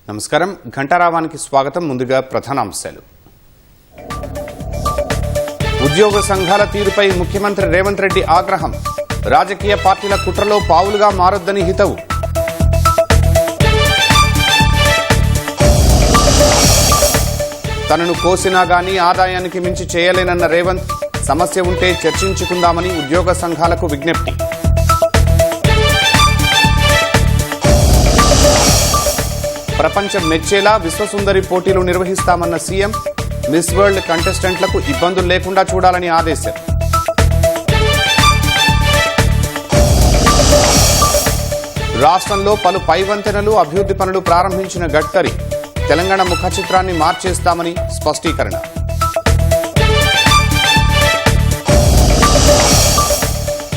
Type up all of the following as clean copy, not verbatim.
నమస్కారం ఘంటారావానికి స్వాగతం. ముందుగా ప్రధానాంశాలు. ఉద్యోగ సంఘాల తీరుపై ముఖ్యమంత్రి రేవంత్ రెడ్డి ఆగ్రహం. రాజకీయ పార్టీల కుట్రలో పావులుగా మారొద్దని హితవు. తనను కోసినా గానీ ఆదాయానికి మించి చేయలేనన్న రేవంత్. సమస్య ఉంటే చర్చించుకుందామని ఉద్యోగ సంఘాలకు విజ్ఞప్తి. ప్రపంచం మెచ్చేలా విశ్వసుందరి పోటీలు నిర్వహిస్తామన్న సీఎం. మిస్ వరల్డ్ కంటెస్టెంట్లకు ఇబ్బందులు లేకుండా చూడాలని ఆదేశం. రాష్ట్రంలో పలు పైవంతెనలు అభివృద్ధి పనులు ప్రారంభించిన గడ్కరీ. తెలంగాణ ముఖ చిత్రాన్ని మార్చేస్తామని స్పష్టీకరణ.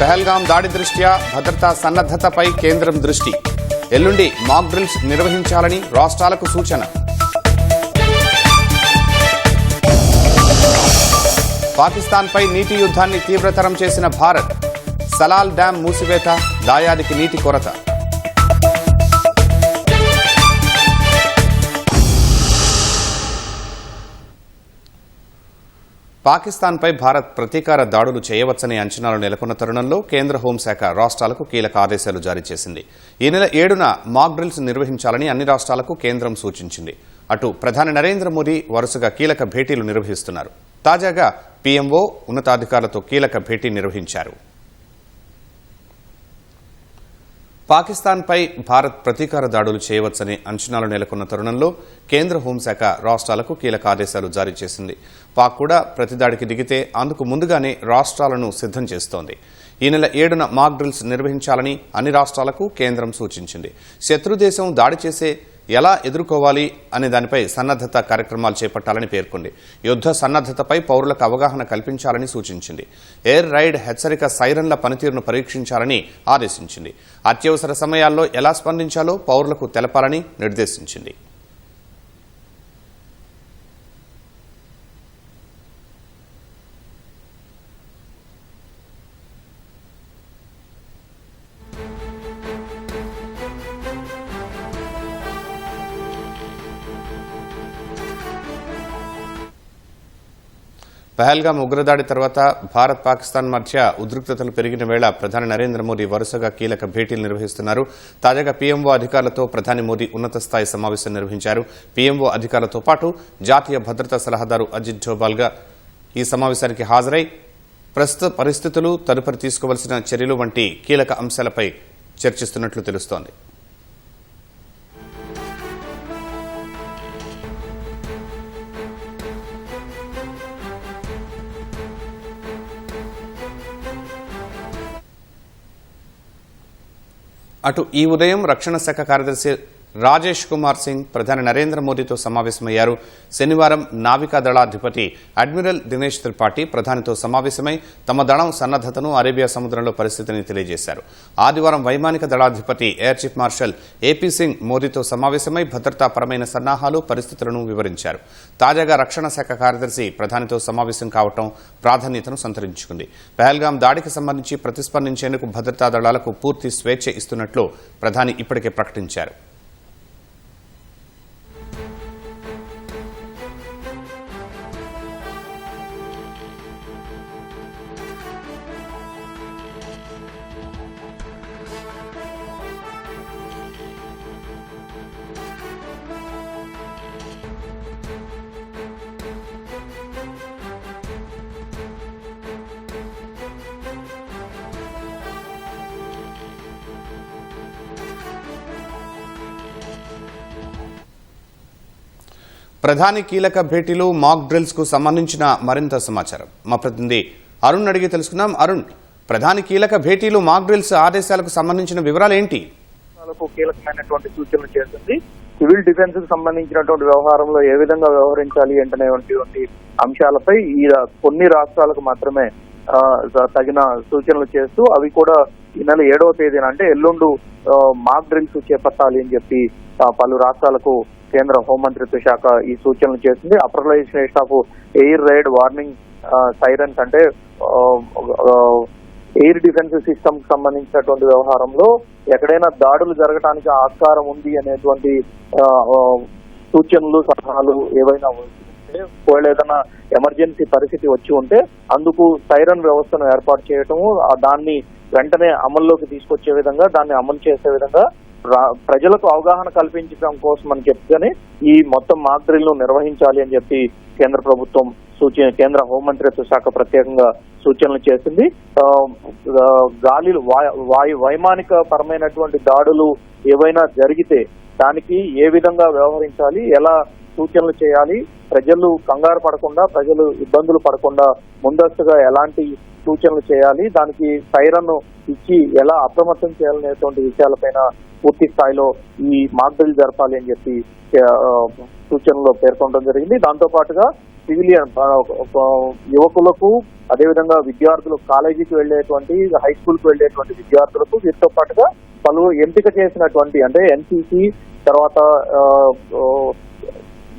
పహల్గాం దాడి దృష్ట్యా భద్రతా సన్నద్ధతపై కేంద్రం దృష్టి. ఎల్లుండి మాక్ డ్రిల్స్ నిర్వహించాలని రాష్ట్రాలకు సూచన. పాకిస్తాన్పై నీటి యుద్ధాన్ని తీవ్రతరం చేసిన భారత్. సలాల్ డ్యాం మూసివేత, దాయాదికి నీటి కొరత. పాకిస్తాన్పై భారత్ ప్రతీకార దాడులు చేయవచ్చనే అంచనాలు నెలకొన్న తరుణంలో కేంద్ర హోంశాఖ రాష్ట్రాలకు కీలక ఆదేశాలు జారీ చేసింది. ఈ నెల 7న మాక్ డ్రిల్స్ నిర్వహించాలని అన్ని రాష్ట్రాలకు కేంద్రం సూచించింది. అటు ప్రధాని నరేంద్ర మోదీ వరుసగా కీలక భేటీలు నిర్వహిస్తున్నారు. తాజాగా పీఎంఓ ఉన్నతాధికారులతో కీలక భేటీ నిర్వహించారు. పాకిస్తాన్పై భారత్ ప్రతీకార దాడులు చేయవచ్చనే అంచనాలు నెలకొన్న తరుణంలో కేంద్ర హోంశాఖ రాష్ట్రాలకు కీలక ఆదేశాలు జారీ చేసింది. పాక్ కూడా ప్రతిదాడికి దిగితే అందుకు ముందుగానే రాష్ట్రాలను సిద్దం చేస్తోంది. ఈ నెల 7న మాక్ డ్రిల్స్ నిర్వహించాలని అన్ని రాష్ట్రాలకు కేంద్రం సూచించింది. శత్రుదేశం దాడి చేసే ఎలా ఎదుర్కోవాలి అనే దానిపై సన్నద్దత కార్యక్రమాలు చేపట్టాలని పేర్కొంది. యుద్ద సన్నద్దతపై పౌరులకు అవగాహన కల్పించాలని సూచించింది. ఎయిర్ రైడ్ హెచ్చరిక సైరన్ల పనితీరును పరీక్షించాలని ఆదేశించింది. అత్యవసర సమయాల్లో ఎలా స్పందించాలో పౌరులకు తెలపాలని నిర్దేశించింది. పహల్గాం ఉగ్రదాడి తర్వాత భారత్ పాకిస్తాన్ మధ్య ఉద్రిక్తతలు పెరిగిన వేళ ప్రధాని నరేంద్ర మోదీ వరుసగా కీలక భేటీలు నిర్వహిస్తున్నారు. తాజాగా పీఎంఓ అధికారులతో ప్రధాని మోదీ ఉన్నత స్థాయి సమావేశం నిర్వహించారు. పీఎంఓ అధికారులతో పాటు జాతీయ భద్రతా సలహాదారు అజిత్ డోభాల్గా ఈ సమావేశానికి హాజరై ప్రస్తుత పరిస్థితులు, తదుపరి తీసుకోవాల్సిన చర్యలు వంటి కీలక అంశాలపై చర్చిస్తున్నట్లు తెలుస్తోంది. అటు ఈ ఉదయం రక్షణ శాఖ కార్యదర్శి రాజేష్ కుమార్ సింగ్ ప్రధాని నరేంద్ర మోదీతో సమావేశమయ్యారు. శనివారం నావికా దళాధిపతి అడ్మిరల్ దినేష్ త్రిపాఠి ప్రధానితో సమావేశమై తమ దళం సన్నద్దతను, అరేబియా సముద్రంలో పరిస్థితిని తెలియజేశారు. ఆదివారం వైమానిక దళాధిపతి air chief marshal AP Singh మోదీతో సమావేశమై భద్రతాపరమైన సన్నాహాలు, పరిస్థితులను వివరించారు. తాజాగా రక్షణ శాఖ కార్యదర్శి ప్రధానితో సమావేశం కావడం ప్రాధాన్యతను సంతరించుకుంది. పహల్గాం దాడికి సంబంధించి ప్రతిస్పందించేందుకు భద్రతా దళాలకు పూర్తి స్వేచ్ఛ ఇస్తున్నట్లు ప్రధాని ఇప్పటికే ప్రకటించారు. ప్రధాని కీలక భేటీలు, మాక్ డ్రిల్స్ కు సంబంధించిన మరింత సమాచారం మా ప్రతినిధి అరుణ్ అడిగి తెలుసుకుందాం. అరుణ్, ప్రధాని కీలక భేటీలు, మాక్ డ్రిల్స్ ఆదేశాలకు సంబంధించిన వివరాలు ఏంటి? కీలకమైనటువంటి సూచనలు చేస్తుంది. సివిల్ డిఫెన్స్ కు సంబంధించినటువంటి వ్యవహారంలో ఏ విధంగా వ్యవహరించాలి అంటేటువంటి అంశాలపై ఈ కొన్ని రాష్ట్రాలకు మాత్రమే తగిన సూచనలు చేస్తూ అవి కూడా ఈ నెల 7వ తేదీన అంటే ఎల్లుండు మాక్ డ్రిల్స్ చేపట్టాలి అని చెప్పి పలు రాష్ట్రాలకు కేంద్ర హోంమంత్రిత్వ శాఖ ఈ సూచనలు చేసింది. అప్రలైజేషన్ of air raid warning sirens అంటే ఎయిర్ డిఫెన్స్ సిస్టమ్ కి సంబంధించినటువంటి వ్యవహారంలో ఎక్కడైనా దాడులు జరగడానికి ఆస్కారం ఉంది అనేటువంటి సూచనలు సలహాలు ఏవైనా ఉంటే, ఒకవేళ ఏదైనా ఎమర్జెన్సీ పరిస్థితి వచ్చి ఉంటే అందుకు సైరన్ వ్యవస్థను ఏర్పాటు చేయటము, దాన్ని వెంటనే అమల్లోకి తీసుకొచ్చే విధంగా, దాన్ని అమలు చేసే విధంగా ప్రజలకు అవగాహన కల్పించడం కోసం అని చెప్తేనే ఈ మొత్తం మాక్ డ్రిల్ ను నిర్వహించాలి అని చెప్పి కేంద్ర ప్రభుత్వం కేంద్ర హోంమంత్రిత్వ శాఖ ప్రత్యేకంగా సూచనలు చేసింది. గాలిలో వైమానిక పరమైనటువంటి దాడులు ఏవైనా జరిగితే దానికి ఏ విధంగా వ్యవహరించాలి, ఎలా సూచనలు చేయాలి, ప్రజలు కంగారు పడకుండా, ప్రజలు ఇబ్బందులు పడకుండా ముందస్తుగా ఎలాంటి సూచనలు చేయాలి, దానికి సైరన్ ఇచ్చి ఎలా అప్రమత్తం చేయాలనేటువంటి విషయాలపైన పూర్తి స్థాయిలో ఈ మాక్ డ్రిల్ జరపాలి అని చెప్పి సూచనలో పేర్కొనడం జరిగింది. దాంతో పాటుగా సివిలియన్ యువకులకు, అదేవిధంగా విద్యార్థులు, కాలేజీకి వెళ్లేటువంటి, హై స్కూల్ కు వెళ్లేటువంటి విద్యార్థులకు, వీటితో పాటుగా పలు ఎంపిక చేసినటువంటి అంటే ఎన్సీసీ తర్వాత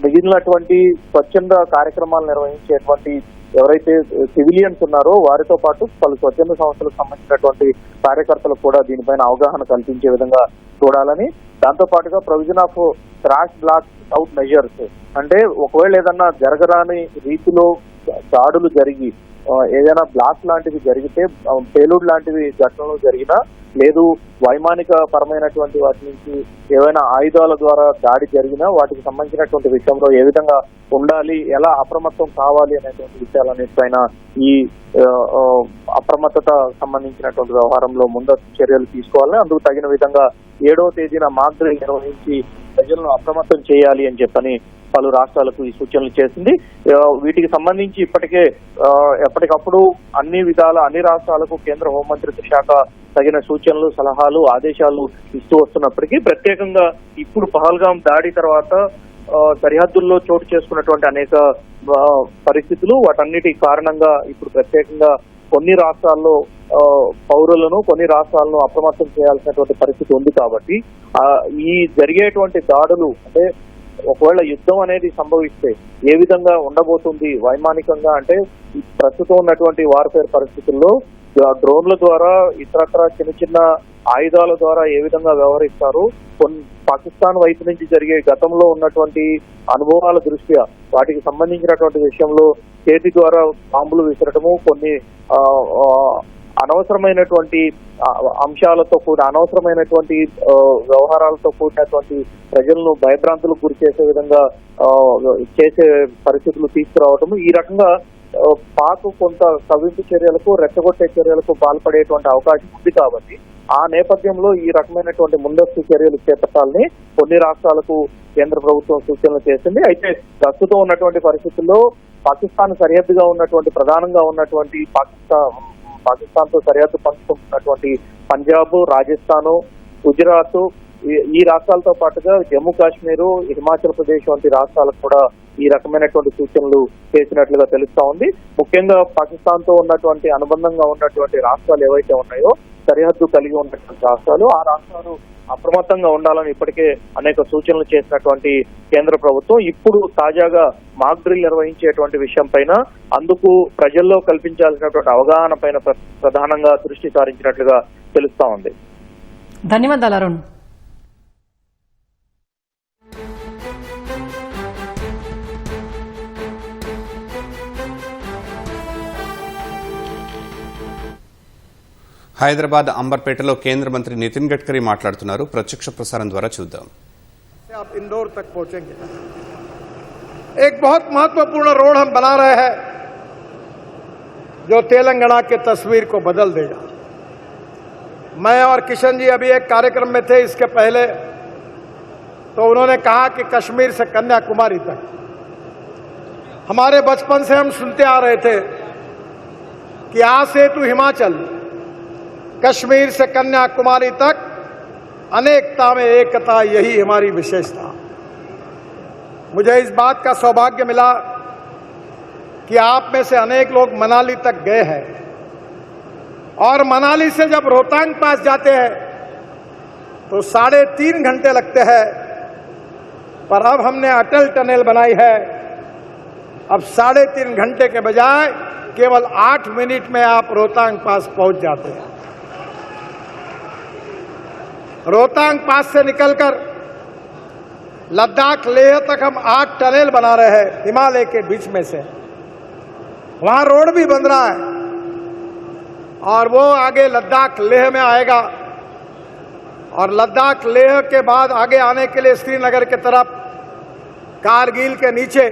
మిగిలినటువంటి స్వచ్ఛంద కార్యక్రమాలు నిర్వహించేటువంటి ఎవరైతే సివిలియన్స్ ఉన్నారో వారితో పాటు పలు స్వచ్ఛంద సంస్థలకు సంబంధించినటువంటి కార్యకర్తలకు కూడా దీనిపైన అవగాహన కల్పించే విధంగా చూడాలని, దాంతో పాటుగా provision of crash blackout measures అంటే ఒకవేళ ఏదన్నా జరగరాని రీతిలో దాడులు జరిగి ఏదైనా బ్లాస్ట్ లాంటివి జరిగితే, పేలుడ్ లాంటివి ఘటనలు జరిగినా, లేదు వైమానిక పరమైనటువంటి వాటి నుంచి ఏవైనా ఆయుధాల ద్వారా దాడి జరిగినా వాటికి సంబంధించినటువంటి విషయంలో ఏ విధంగా ఉండాలి, ఎలా అప్రమత్తం కావాలి అనేటువంటి విషయాలన్నిటిపైన ఈ అప్రమత్తత సంబంధించినటువంటి వ్యవహారంలో ముందస్తు చర్యలు తీసుకోవాలని, అందుకు తగిన విధంగా 7వ తేదీన మాక్ డ్రిల్ నిర్వహించి ప్రజలను అప్రమత్తం చేయాలి అని చెప్పని పలు రాష్ట్రాలకు ఈ సూచనలు చేసింది. వీటికి సంబంధించి ఇప్పటికే ఎప్పటికప్పుడు అన్ని విధాల అన్ని రాష్ట్రాలకు కేంద్ర హోంమంత్రిత్వ శాఖ తగిన సూచనలు, సలహాలు, ఆదేశాలు ఇస్తూ వస్తున్నప్పటికీ ప్రత్యేకంగా ఇప్పుడు పహల్గాం దాడి తర్వాత సరిహద్దుల్లో చోటు చేసుకున్నటువంటి అనేక పరిస్థితులు, వాటన్నిటి కారణంగా ఇప్పుడు ప్రత్యేకంగా కొన్ని రాష్ట్రాల్లో పౌరులను, కొన్ని రాష్ట్రాలను అప్రమత్తం చేయాల్సినటువంటి పరిస్థితి ఉంది. కాబట్టి ఈ జరిగేటువంటి దాడులు అంటే ఒకవేళ యుద్ధం అనేది సంభవిస్తే ఏ విధంగా ఉండబోతుంది వైమానికంగా అంటే, ప్రస్తుతం ఉన్నటువంటి వార్ఫేర్ పరిస్థితుల్లో డ్రోన్ల ద్వారా, ఇతరత్ర చిన్న చిన్న ఆయుధాల ద్వారా ఏ విధంగా వ్యవహరిస్తారు, పాకిస్తాన్ వైపు నుంచి జరిగే గతంలో ఉన్నటువంటి అనుభవాల దృష్ట్యా వాటికి సంబంధించినటువంటి విషయంలో చేతి ద్వారా బాంబులు విసరటము, కొన్ని అనవసరమైనటువంటి అంశాలతో కూడా అనవసరమైనటువంటి వ్యవహారాలతో కూడినటువంటి ప్రజలను భయభ్రాంతులకు గురి చేసే విధంగా చేసే పరిస్థితులు తీసుకురావటము, ఈ రకంగా పాక్ కొంత కవ్వింపు చర్యలకు, రెచ్చగొట్టే చర్యలకు పాల్పడేటువంటి అవకాశం ఉంది. కాబట్టి ఆ నేపథ్యంలో ఈ రకమైనటువంటి ముందస్తు చర్యలు చేపట్టాలని కొన్ని రాష్ట్రాలకు కేంద్ర ప్రభుత్వం సూచనలు చేసింది. అయితే ప్రస్తుతం ఉన్నటువంటి పరిస్థితుల్లో పాకిస్తాన్ సరిహద్దుగా ఉన్నటువంటి, ప్రధానంగా ఉన్నటువంటి పాకిస్తాన్ తో సరిహద్దు పంచుకుంటున్నటువంటి పంజాబ్, రాజస్థాన్, గుజరాత్ ఈ రాష్ట్రాలతో పాటుగా జమ్మూ కాశ్మీర్, హిమాచల్ ప్రదేశ్ వంటి రాష్ట్రాలకు కూడా ఈ రకమైనటువంటి సూచనలు చేసినట్లుగా తెలుస్తా ఉంది. ముఖ్యంగా పాకిస్తాన్ తో ఉన్నటువంటి అనుబంధంగా ఉన్నటువంటి రాష్ట్రాలు ఏవైతే ఉన్నాయో, సరిహద్దు కలిగి ఉన్నటువంటి రాష్ట్రాలు, ఆ రాష్ట్రాలు అప్రమత్తంగా ఉండాలని ఇప్పటికే అనేక సూచనలు చేసినటువంటి కేంద్ర ప్రభుత్వం ఇప్పుడు తాజాగా మాక్ డ్రిల్ నిర్వహించేటువంటి విషయం పైన, అందుకు ప్రజల్లో కల్పించాల్సినటువంటి అవగాహన పైన ప్రధానంగా దృష్టి సారించినట్లుగా తెలుస్తా ఉంది. ధన్యవాదాలు అరుణ్. హైదరాబాద్ అంబర్పేటలో కేంద్ర మంత్రి నితిన్ గడ్కరీ మాట్లాడుతున్నారు. ప్రత్యక్ష ప్రసారం ద్వారా చూద్దాం. आप इंदौर तक पहुंचेंगे. एक बहुत महत्वपूर्ण रोड हम बना रहे हैं जो तेलंगाना की तस्वीर को बदल देगा. मैं और किशन जी अभी एक कार्यक्रम में थे इसके पहले, तो उन्होंने कहा कि कश्मीर से कन्याकुमारी तक, हमारे बचपन से हम सुनते आ रहे थे कि आज से टू हिमाचल, कश्मीर से कन्याकुमारी तक अनेकता में एकता, यही हमारी विशेषता. मुझे इस बात का सौभाग्य मिला कि आप में से अनेक लोग मनाली तक गए हैं और मनाली से जब रोहतांग पास जाते हैं तो 3.5 घंटे लगते हैं, पर अब हमने अटल टनल बनाई है. अब 3.5 घंटे के बजाय केवल 8 मिनट में आप रोहतांग पास पहुंच जाते हैं। रोहतांग पास से निकलकर लद्दाख लेह तक हम 8 टनल बना रहे हैं हिमालय के बीच में से। वहां रोड भी बन रहा है और वो आगे लद्दाख लेह में आएगा और लद्दाख लेह के बाद आगे आने के लिए श्रीनगर की तरफ कारगिल के नीचे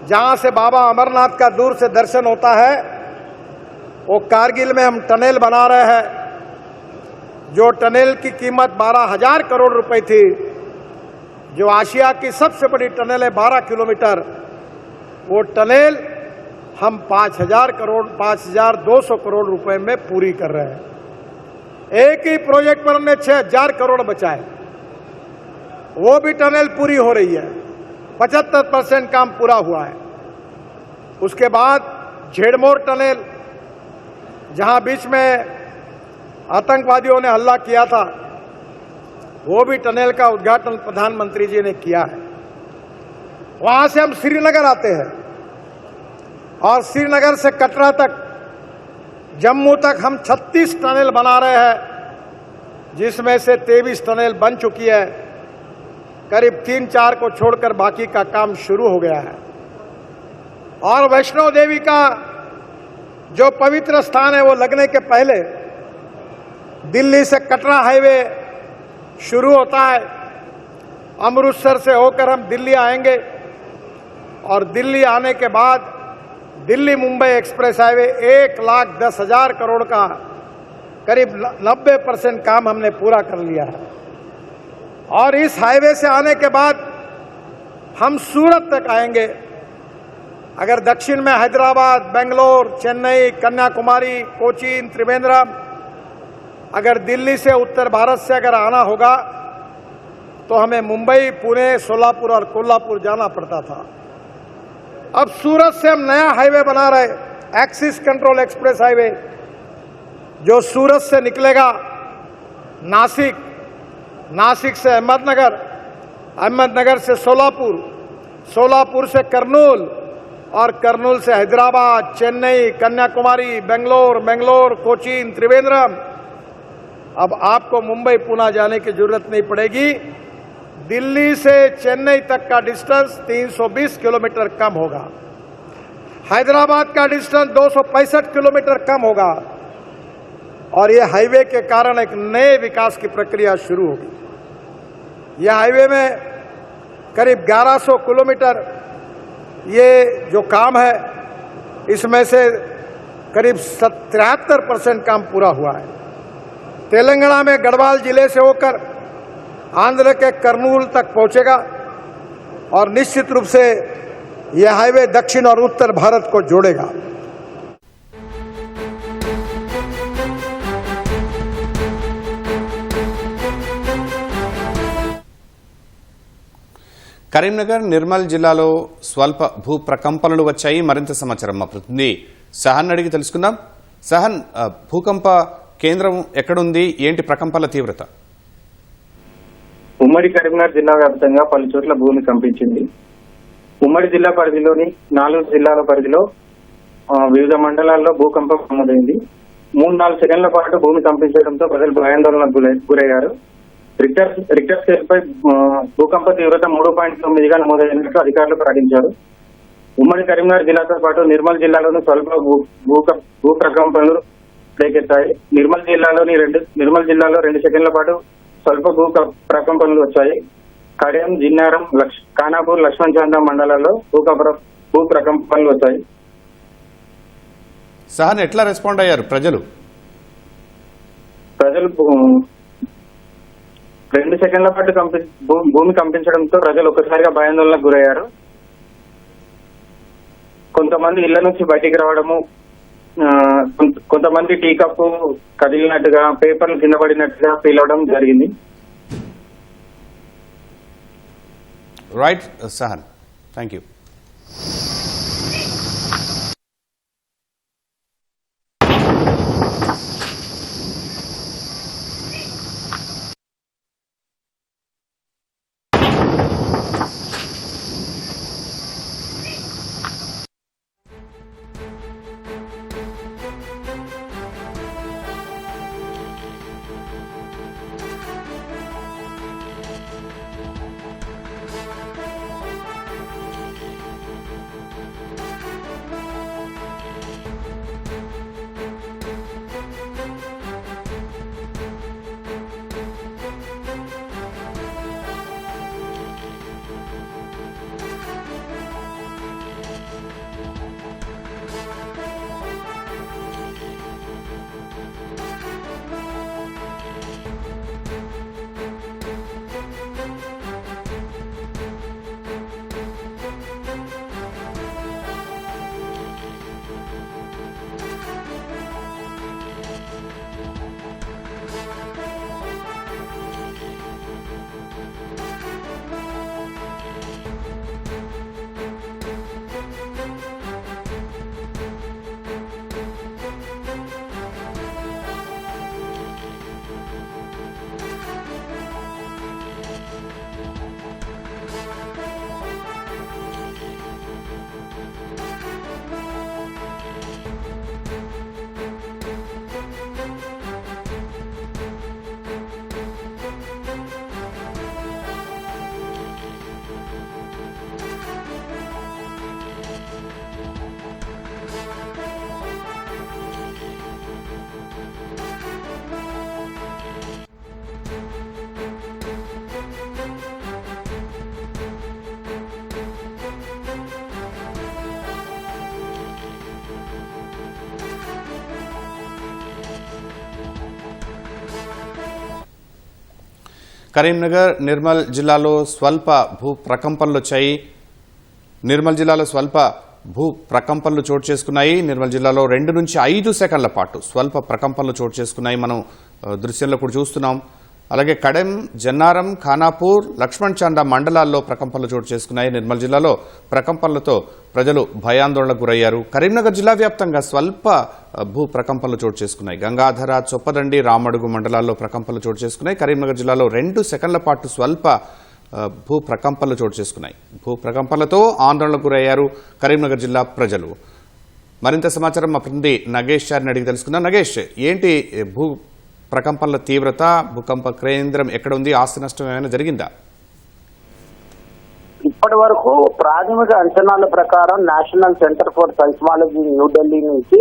जहां से बाबा अमरनाथ का दूर से दर्शन होता है, वो कारगिल में हम टनल बना रहे हैं। जो टनल की कीमत 12,000 करोड़ रुपए थी, जो आशिया की सबसे बड़ी टनल है 12 किलोमीटर, वो टनल हम 5,200 करोड़ रुपए में पूरी कर रहे हैं। एक ही प्रोजेक्ट पर हमने 6,000 करोड़ बचाए, वो भी टनल पूरी हो रही है। 75% काम पूरा हुआ है। उसके बाद झेड़मोर टनल, जहां बीच में आतंकवादियों ने हमला किया था, वो भी टनल का उद्घाटन प्रधानमंत्री जी ने किया है। वहां से हम श्रीनगर आते हैं और श्रीनगर से कटरा तक, जम्मू तक हम 36 टनल बना रहे हैं, जिसमें से 23 टनल बन चुकी है। करीब 3-4 को छोड़कर बाकी का काम शुरू हो गया है। और वैष्णो देवी का जो पवित्र स्थान है, वो लगने के पहले दिल्ली से कटरा हाईवे शुरू होता है। अमृतसर से होकर हम दिल्ली आएंगे और दिल्ली आने के बाद दिल्ली मुंबई एक्सप्रेस हाईवे 1,10,000 करोड़ का करीब 90% काम हमने पूरा कर लिया है। और इस हाईवे से आने के बाद हम सूरत तक आएंगे। अगर दक्षिण में हैदराबाद, बेंगलोर, चेन्नई, कन्याकुमारी, कोचीन, त्रिवेंद्रम, अगर दिल्ली से उत्तर भारत से अगर आना होगा तो हमें मुंबई, पुणे, सोलापुर और कोल्हापुर जाना पड़ता था। अब सूरत से हम नया हाईवे बना रहे, एक्सिस कंट्रोल एक्सप्रेस हाईवे, जो सूरत से निकलेगा नासिक, नासिक से अहमदनगर, अहमदनगर से सोलापुर, सोलापुर से कर्नूल और कर्नूल से हैदराबाद, चेन्नई, कन्याकुमारी, बेंगलोर, बेंगलोर, कोचीन, त्रिवेंद्रम। अब आपको मुंबई, पुणे जाने की जरूरत नहीं पड़ेगी। दिल्ली से चेन्नई तक का डिस्टेंस 320 किलोमीटर कम होगा। हैदराबाद का डिस्टेंस 265 किलोमीटर कम होगा। और ये हाईवे के कारण एक नए विकास की प्रक्रिया शुरू होगी। यह हाईवे में करीब 1100 किलोमीटर ये जो काम है, इसमें से करीब 73% काम पूरा हुआ है। तेलंगाना में गढ़वाल जिले से होकर आंध्र के कर्नूल तक पहुंचेगा और निश्चित रूप से यह हाईवे दक्षिण और उत्तर भारत को जोड़ेगा। కరీంనగర్, నిర్మల్ జిల్లాలో స్వల్ప భూ ప్రకంపనలు వచ్చాయి. మరింత సమాచారం మా ప్రతినిధి సహన్ అడిగి తెలుసుకుందాం. సహన్, భూకంప కేంద్రం ఎక్కడుంది, ఏంటి ప్రకంపనల తీవ్రత? ఉమ్మడి కరీంనగర్ జిల్లా వ్యాప్తంగా పలు చోట్ల భూమి కంపించింది. ఉమ్మడి జిల్లా పరిధిలోని 4 జిల్లాల పరిధిలో వివిధ మండలాల్లో భూకంపం నమోదైంది. 3-4 సెకండ్ల పాటు భూమి కంపించడంతో ప్రజలు భయాందోళనకు గురయ్యారు. రిక్టర్ స్కేల్ పై భూకంప తీవ్రత 3.9గా నమోదైనట్లు అధికారులు ప్రకటించారు. ఉమ్మడి కరీంనగర్ జిల్లాతో పాటు నిర్మల్ జిల్లాలోని స్వల్ప భూ ప్రకంపనలు రేకెత్తాయి. నిర్మల్ జిల్లాలో 2 సెకండ్ల పాటు స్వల్ప భూ ప్రకంపనలు వచ్చాయి. కడియం, జిన్నారం, ఖానాపూర్, లక్ష్మణ్ చాందా మండలాల్లో భూ ప్రకంపనలు వచ్చాయి. సహన్, ఎట్లా రెస్పాండ్ అయ్యారు ప్రజలు? 2 సెకండ్ల పాటు భూమి కంపించడంతో ప్రజలు ఒక్కసారిగా భయాందోళనకు గురయ్యారు. కొంతమంది ఇళ్ల నుంచి బయటికి రావడము, కొంతమంది టీ కప్పు కదిలినట్టుగా, పేపర్లు కింద పడినట్టుగా ఫీల్ అవడం జరిగింది. Right Sahan, thank you. Karimnagar, Nirmal జిల్లాలో స్వల్ప భూ ప్రకంపనలు వచ్చాయి. నిర్మల్ జిల్లాలో స్వల్ప భూ ప్రకంపనలు చోటు చేసుకున్నాయి. నిర్మల్ జిల్లాలో 2 నుంచి 5 సెకండ్ల పాటు స్వల్ప ప్రకంపనలు చోటు చేసుకున్నాయి. మనం దృశ్యంలో కూడా చూస్తున్నాం. అలాగే కడెం, జన్నారం, ఖానాపూర్, లక్ష్మణ్ చాండా మండలాల్లో ప్రకంపనలు చోటు చేసుకున్నాయి. నిర్మల్ జిల్లాలో ప్రకంపనలతో ప్రజలు భయాందోళనకు గురయ్యారు. కరీంనగర్ జిల్లా వ్యాప్తంగా స్వల్ప భూ ప్రకంపనలు చోటు చేసుకున్నాయి. గంగాధర, చొప్పదండి, రామడుగు మండలాల్లో ప్రకంపనలు చోటు చేసుకున్నాయి. కరీంనగర్ జిల్లాలో 2 సెకండ్ల పాటు స్వల్ప భూ ప్రకంపనలు చోటు చేసుకున్నాయి. భూ ప్రకంపనలతో ఆందోళనకు గురయ్యారు కరీంనగర్ జిల్లా ప్రజలు. మరింత సమాచారం మా ప్రతినిధి నగేష్ చారిని అడిగి తెలుసుకుందాం. నగేష్, ఏంటి భూ ప్రకంపనల తీవ్రత? భూకంప కేంద్రం ఎక్కడ ఉంది? ఆస్తి నష్టం ఏమైనా జరిగిందా? ఇప్పటి వరకు ప్రాథమిక అంచనాల ప్రకారం నేషనల్ సెంటర్ ఫర్ సైస్మాలజీ న్యూఢిల్లీ నుంచి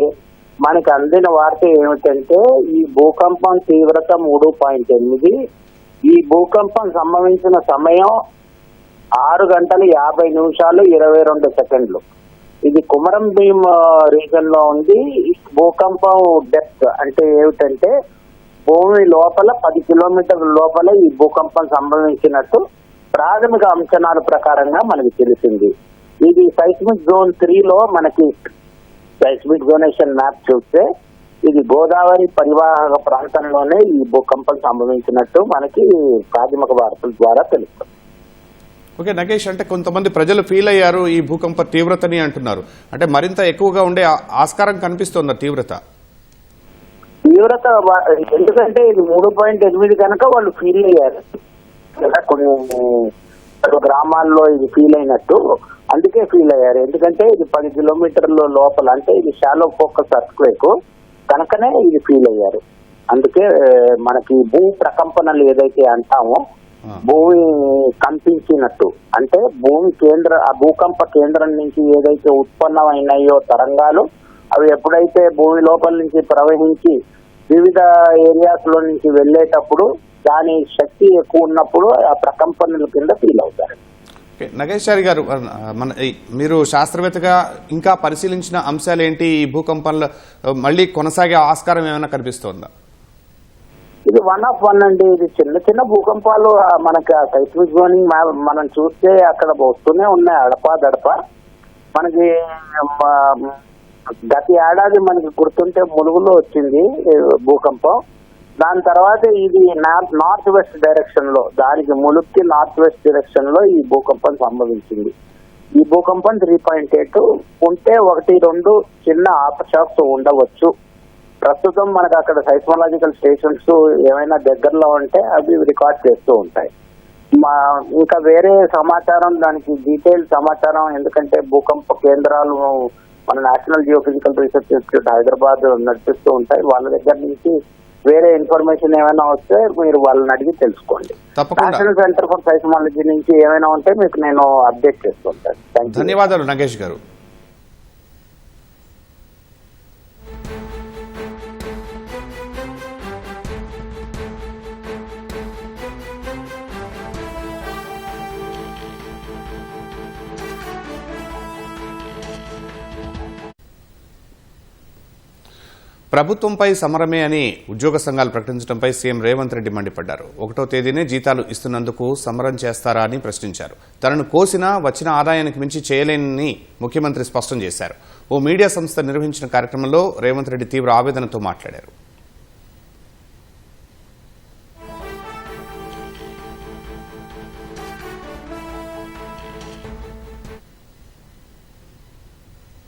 మనకి అందిన వార్త ఏమిటంటే ఈ భూకంపం తీవ్రత 3.8. ఈ భూకంపం సంభవించిన సమయం 6:50:22. ఇది కుమరం భీం రీజన్ లో ఉంది. ఈ భూకంపం డెప్త్ అంటే ఏమిటంటే భూమి లోపల 10 కిలోమీటర్ల లోపల ఈ భూకంపం సంభవించినట్టు ప్రాథమిక అంచనాల ప్రకారంగా మనకి తెలిసింది. ఇది సైస్మిక్ జోన్ 3లో మనకి సైస్మిక్ జోనేషన్ మ్యాప్ చూస్తే ఇది గోదావరి పరివాహక ప్రాంతంలోనే ఈ భూకంపం సంభవించినట్టు మనకి ప్రాథమిక వార్తల ద్వారా తెలుస్తుంది. ఓకే నగేష్, అంటే కొంతమంది ప్రజలు ఫీల్ అయ్యారు ఈ భూకంప తీవ్రతని అంటున్నారు. అంటే మరింత ఎక్కువగా ఉండే ఆస్కారం కనిపిస్తోందా తీవ్రత? ఎందుకంటే ఇది 3.8 కనుక వాళ్ళు ఫీల్ అయ్యారు. కొన్ని గ్రామాల్లో ఇది ఫీల్ అయినట్టు అందుకే ఫీల్ అయ్యారు. ఎందుకంటే ఇది 10 కిలోమీటర్ల లోపల, అంటే ఇది షాలో ఫోకస్ ఎర్త్క్వేక్ కనుకనే ఇది ఫీల్ అయ్యారు. అందుకే మనకి భూ ప్రకంపనలు ఏదైతే అంటామో భూమి కంపించినట్టు, అంటే ఆ భూకంప కేంద్రం నుంచి ఏదైతే ఉత్పన్నమైనాయో తరంగాలు అవి ఎప్పుడైతే భూమి లోపల నుంచి ప్రవహించి వివిధ ఏరియాస్ లో నుంచి వెళ్లేటప్పుడు దాని శక్తి ఎక్కువ ఉన్నప్పుడు ఆ ప్రకంపనల కింద ఫీల్ అవుతారు. నగేష్ చారి గారు, మీరు శాస్త్రవేత్తగా ఇంకా పరిశీలించిన అంశాలు ఏంటి? ఈ భూకంపంలో మళ్ళీ కొనసాగే ఆస్కారం ఏమైనా కనిపిస్తోందా? ఇది 1 of 1 అండి. ఇది చిన్న చిన్న భూకంపాలు మనకి సైస్మిక్ జోనింగ్ మనం చూస్తే అక్కడ వస్తూనే ఉన్నాయి అడపా. మనకి గత ఏడాది మనకి గుర్తుంటే ములుగులో వచ్చింది భూకంపం. దాని తర్వాత ఇది నార్త్ వెస్ట్ డైరెక్షన్ లో, దానికి ములుగుకి నార్త్ వెస్ట్ డైరెక్షన్ లో ఈ భూకంపం సంభవించింది. ఈ భూకంపం 3.8 ఉంటే 1-2 చిన్న ఆఫ్టర్ షాక్స్ ఉండవచ్చు. ప్రస్తుతం మనకు అక్కడ సైస్మాలజికల్ స్టేషన్స్ ఏమైనా దగ్గరలో ఉంటే అవి రికార్డ్ చేస్తూ ఉంటాయి. ఇంకా వేరే సమాచారం, దానికి డీటెయిల్ సమాచారం, ఎందుకంటే భూకంప కేంద్రాలు మన national geophysical research institute Hyderabad నడిపిస్తూ ఉంటాయి. వాళ్ళ దగ్గర నుంచి వేరే ఇన్ఫర్మేషన్ ఏమైనా వస్తే మీరు వాళ్ళని అడిగి తెలుసుకోండి. నేషనల్ సెంటర్ ఫర్ సైస్మాలజీ నుంచి ఏమైనా ఉంటే మీకు నేను అప్డేట్ చేస్తుంటాను. ధన్యవాదాలు నగేష్ గారు. ప్రభుత్వంపై సమరమే అని ఉద్యోగ సంఘాలు ప్రకటించడంపై సీఎం రేవంత్ రెడ్డి మండిపడ్డారు. 1వ తేదీనే జీతాలు ఇస్తున్నందుకు సమరం చేస్తారా అని ప్రశ్నించారు. తనను కోసినా వచ్చిన ఆదాయానికి మించి చేయలేనని ముఖ్యమంత్రి స్పష్టం చేశారు. ఓ మీడియా సంస్థ నిర్వహించిన కార్యక్రమంలో రేవంత్ రెడ్డి తీవ్ర ఆవేదనతో మాట్లాడారు.